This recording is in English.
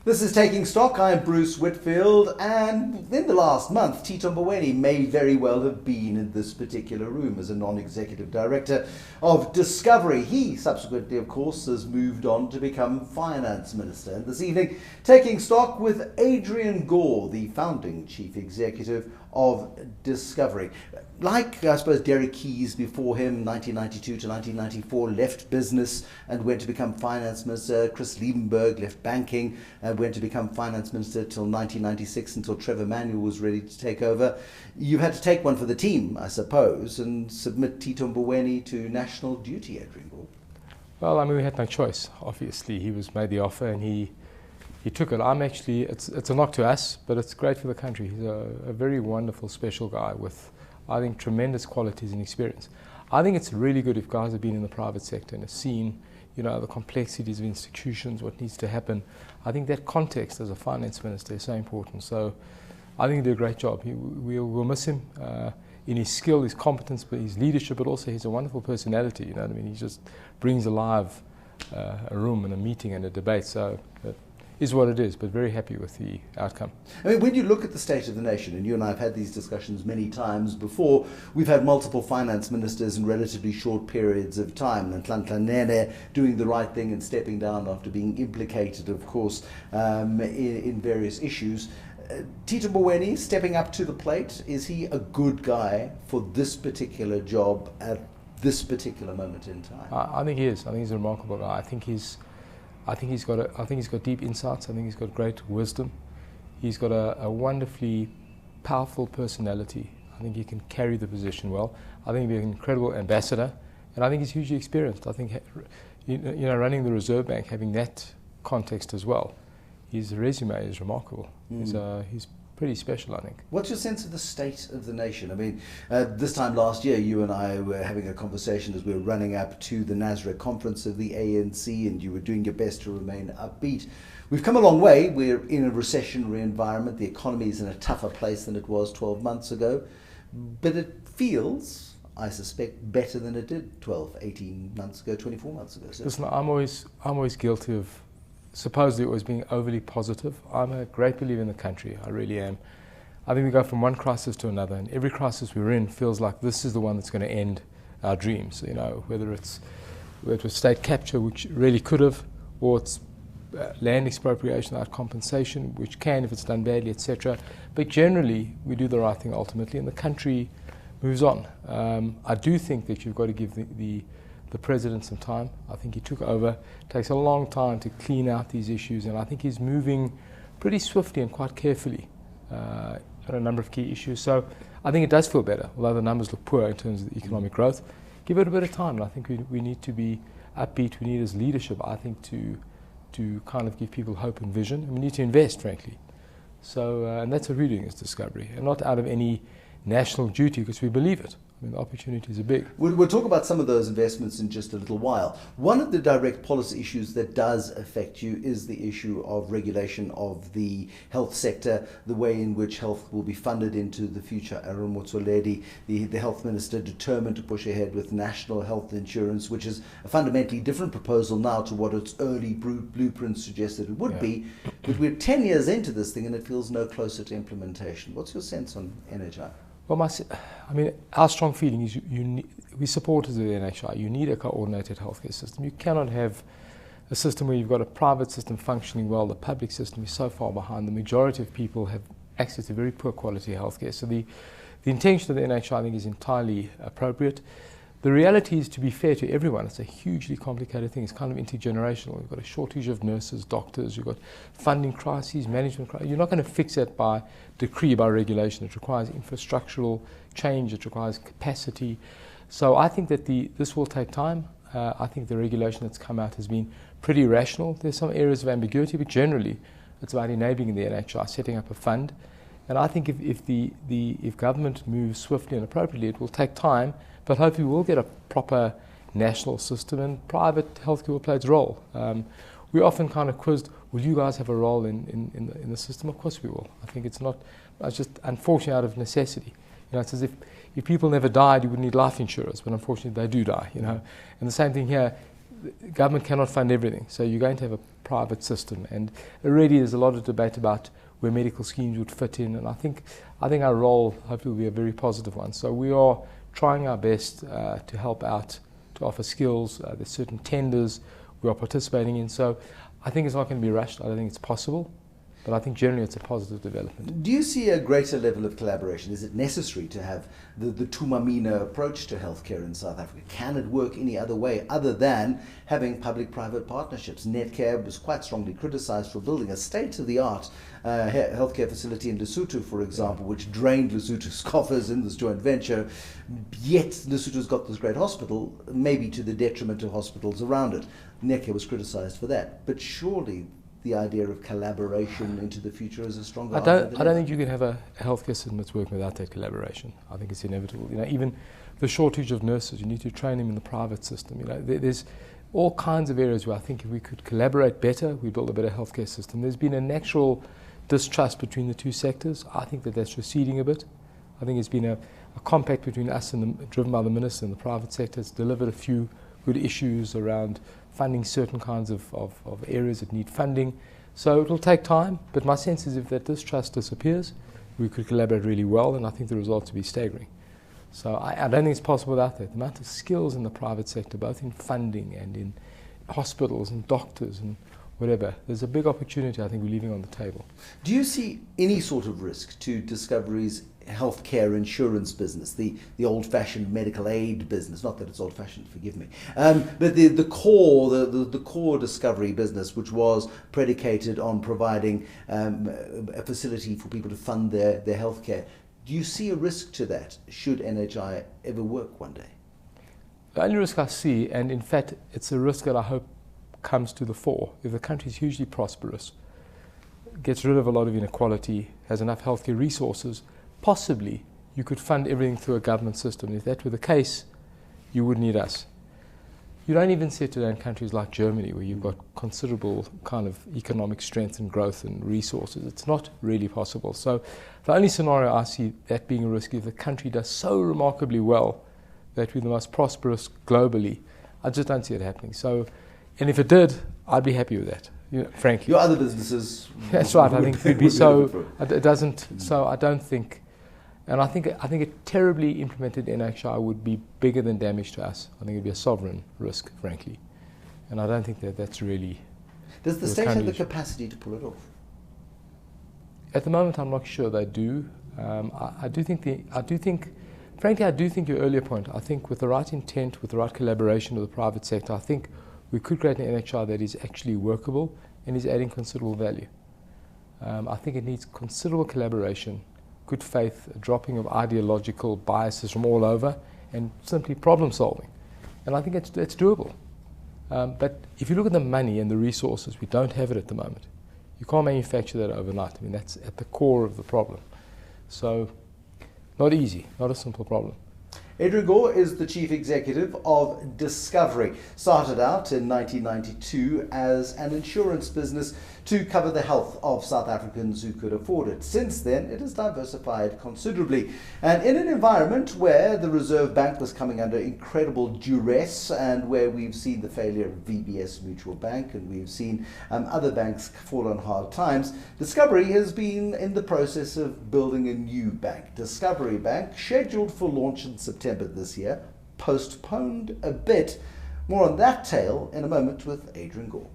This is Taking Stock. I'm Bruce Whitfield, and in the last month, Tito Mboweni may very well have been in this particular room as a non-executive director of Discovery. He subsequently, of course, has moved on to become finance minister. And this evening, Taking Stock with Adrian Gore, the founding chief executive of Discovery. Like, I suppose, Derek Keys before him, 1992 to 1994, left business and went to become finance minister. Chris Liebenberg left banking and went to become finance minister till 1996, until Trevor Manuel was ready to take over. You had to take one for the team, I suppose, and submit Tito Mboweni to national duty, Adrian Gore. Well, I mean, we had no choice. Obviously, he was made the offer and he took it. I'm actually, it's a knock to us, but it's great for the country. He's a very wonderful, special guy with, I think, tremendous qualities and experience. I think it's really good if guys have been in the private sector and have seen, you know, the complexities of institutions, what needs to happen. I think that context as a finance minister is so important. So I think he did a great job. We'll miss him in his skill, his competence, but his leadership, but also he's a wonderful personality. You know what I mean? He just brings alive a room and a meeting and a debate. So is what it is, but very happy with the outcome. I mean, when you look at the state of the nation, and you and I have had these discussions many times before, we've had multiple finance ministers in relatively short periods of time, and Nhlanhla Nene doing the right thing and stepping down after being implicated, of course, in various issues. Tito Mboweni stepping up to the plate, is he a good guy for this particular job at this particular moment in time? I think he is. I think he's a remarkable guy. I think he's got deep insights. I think he's got great wisdom. He's got a wonderfully powerful personality. I think he can carry the position well. I think he'll be an incredible ambassador, and I think he's hugely experienced. I think, you know, running the Reserve Bank, having that context as well, his resume is remarkable. He's pretty special, I think. What's your sense of the state of the nation? I mean, this time last year, you and I were having a conversation as we were running up to the Nasrec conference of the ANC, and you were doing your best to remain upbeat. We've come a long way. We're in a recessionary environment. The economy is in a tougher place than it was 12 months ago. But it feels, I suspect, better than it did 12, 18 months ago, 24 months ago. So listen, I'm always guilty of supposedly always being overly positive. I'm a great believer in the country, I really am. I think we go from one crisis to another, and every crisis we're in feels like this is the one that's going to end our dreams. You know, whether it was state capture, which really could have, or it's land expropriation without compensation, which can if it's done badly, etc. But generally, we do the right thing ultimately, and the country moves on. I do think that you've got to give the president some time. I think he took over. It takes a long time to clean out these issues, and I think he's moving pretty swiftly and quite carefully on a number of key issues. So I think it does feel better, although the numbers look poor in terms of the economic growth. Give it a bit of time, and I think we need to be upbeat. We need, as leadership, I think, to kind of give people hope and vision, and we need to invest, frankly. So, and that's what we're doing as Discovery, and not out of any national duty, because we believe it. I mean, the opportunities are big. We'll talk about some of those investments in just a little while. One of the direct policy issues that does affect you is the issue of regulation of the health sector, the way in which health will be funded into the future. Aaron Motsoaledi, the health minister, determined to push ahead with national health insurance, which is a fundamentally different proposal now to what its early blueprints suggested it would be. But we're 10 years into this thing and it feels no closer to implementation. What's your sense on NHI? Well, I mean, our strong feeling is we supporters of the NHI. You need a coordinated healthcare system. You cannot have a system where you've got a private system functioning well. The public system is so far behind. The majority of people have access to very poor quality healthcare. So the intention of the NHI, I think, is entirely appropriate. The reality is, to be fair to everyone, it's a hugely complicated thing. It's kind of intergenerational. You've got a shortage of nurses, doctors, you've got funding crises, management crises. You're not going to fix that by decree, by regulation. It requires infrastructural change, it requires capacity. So I think that this will take time. I think the regulation that's come out has been pretty rational. There's some areas of ambiguity, but generally it's about enabling the NHI, setting up a fund. And I think if government moves swiftly and appropriately, it will take time, but hopefully we'll get a proper national system, and private healthcare will play its role. We often kind of quizzed, will you guys have a role in the system? Of course we will. I think it's just unfortunately out of necessity. You know, it's as if people never died, you wouldn't need life insurance, but unfortunately they do die, you know. And the same thing here, the government cannot fund everything, so you're going to have a private system. And already there's a lot of debate about where medical schemes would fit in, and I think our role hopefully will be a very positive one. So we are trying our best to help out, to offer skills. There's certain tenders we are participating in, so I think it's not going to be rushed. I don't think it's possible, but I think generally it's a positive development. Do you see a greater level of collaboration? Is it necessary to have the Tumamina approach to healthcare in South Africa? Can it work any other way other than having public-private partnerships? Netcare was quite strongly criticized for building a state-of-the-art healthcare facility in Lesotho, for example, which drained Lesotho's coffers in this joint venture. Yet Lesotho's got this great hospital, maybe to the detriment of hospitals around it. Netcare was criticized for that. But surely the idea of collaboration into the future is a stronger argument. I don't think you can have a healthcare system that's working without that collaboration. I think it's inevitable. Even the shortage of nurses, you need to train them in the private system. There's all kinds of areas where I think if we could collaborate better, we build a better healthcare system. There's been a natural distrust between the two sectors. I think that's receding a bit. I think it's been a compact between us and driven by the minister and the private sector. It's delivered a few good issues around funding certain kinds of areas that need funding. So it will take time, but my sense is if that distrust disappears, we could collaborate really well, and I think the results will be staggering. So I don't think it's possible without that. The amount of skills in the private sector, both in funding and in hospitals and doctors and whatever, there's a big opportunity I think we're leaving on the table. Do you see any sort of risk to Discovery's healthcare insurance business, the old-fashioned medical aid business? Not that it's old-fashioned, forgive me, but the core Discovery business, which was predicated on providing a facility for people to fund their healthcare. Do you see a risk to that should NHI ever work one day? The only risk I see, and in fact it's a risk that I hope comes to the fore, if the country is hugely prosperous, gets rid of a lot of inequality, has enough healthcare resources, possibly you could fund everything through a government system. If that were the case, you would need us. You don't even see it today in countries like Germany, where you've got considerable kind of economic strength and growth and resources. It's not really possible. So the only scenario I see that being a risk is if the country does so remarkably well that we're the most prosperous globally. I just don't see it happening. So, and if it did, I'd be happy with that. Frankly. Your other businesses. That's right. I think we'd be so. It doesn't. So I don't think. And I think a terribly implemented NHI would be bigger than damage to us. I think it'd be a sovereign risk, frankly. And I don't think that's really. Does the state have the capacity to pull it off? At the moment, I'm not sure they do. I do think, frankly, your earlier point. I think with the right intent, with the right collaboration with the private sector, I think we could create an NHI that is actually workable and is adding considerable value. I think it needs considerable collaboration, good faith, a dropping of ideological biases from all over, and simply problem solving. And I think it's doable. But if you look at the money and the resources, we don't have it at the moment. You can't manufacture that overnight. I mean, that's at the core of the problem. So, not easy, not a simple problem. Adrian Gore is the chief executive of Discovery. Started out in 1992 as an insurance business to cover the health of South Africans who could afford it. Since then, it has diversified considerably. And in an environment where the Reserve Bank was coming under incredible duress and where we've seen the failure of VBS Mutual Bank and we've seen other banks fall on hard times, Discovery has been in the process of building a new bank. Discovery Bank, scheduled for launch in September this year, postponed a bit. More on that tale in a moment with Adrian Gore.